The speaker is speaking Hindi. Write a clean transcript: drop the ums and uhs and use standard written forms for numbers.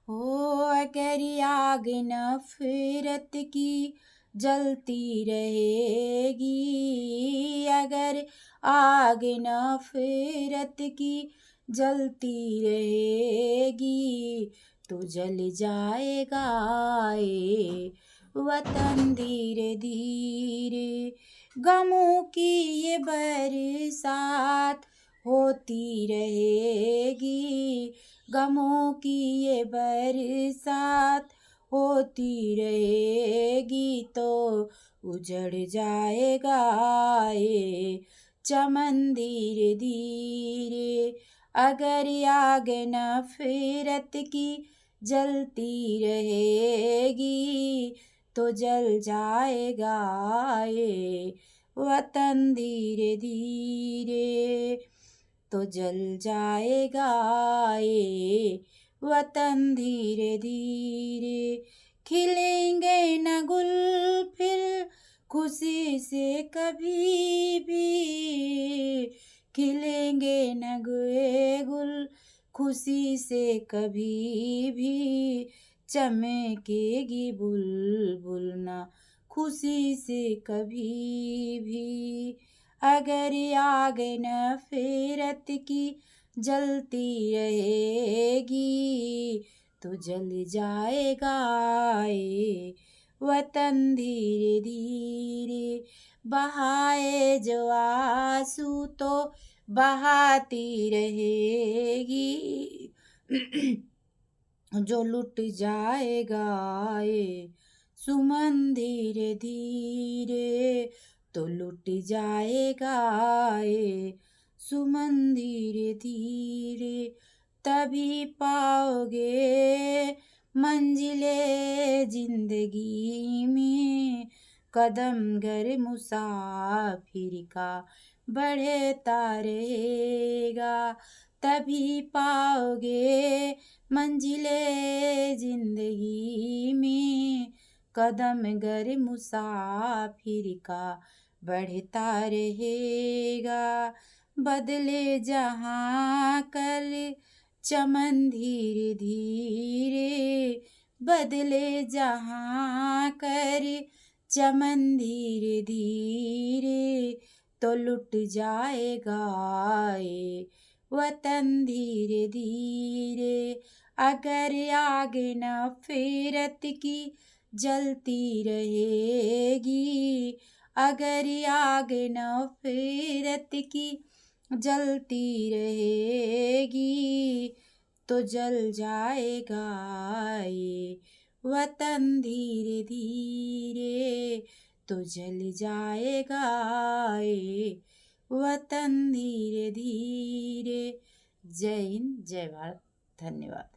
हो अगर आग नफरत की जलती रहेगी, अगर आग नफरत की जलती रहेगी, तो जल जाएगा ये वतन धीरे धीरे। गमों की ये बरसात होती रहेगी, गमों की ये बरसात होती रहेगी, तो उजड़ जाएगा ये चमन धीरे धीरे। अगर आग नफरत की जलती रहेगी, तो जल जाएगा ये वतन धीरे धीरे, तो जल जाएगा ये वतन धीरे धीरे। खिलेंगे न गुल फिर खुशी से कभी भी, खिलेंगे न गुल खुशी से कभी भी, चमकेगी बुलबुल ना खुशी से कभी भी। अगर आग नफरत की जलती रहेगी, तो जल जाएगा ये वतन धीरे धीरे। बहाए जो आंसू तो बहाती रहेगी, जो लुट जाएगा ये सुमन धीरे धीरे, तो लुट जाएगा ये सुमन धीरे धीरे। तभी पाओगे मंजिले जिंदगी में, कदम गर मुसाफिर का बढ़ता रहेगा। तभी पाओगे मंजिले जिंदगी में, कदम गर मुसाफिर का बढ़ता रहेगा। बदले जहाँ कर चमन धीरे धीरे, बदले जहाँ कर चमन धीरे धीरे, तो लुट जाएगा ये वतन धीरे धीरे। अगर आग नफरत की जलती रहेगी, अगर आग नफरत की जलती रहेगी, तो जल जाएगा ये वतन धीरे धीरे, तो जल जाएगा ये वतन धीरे धीरे। जय हिंद, जय भारत, धन्यवाद।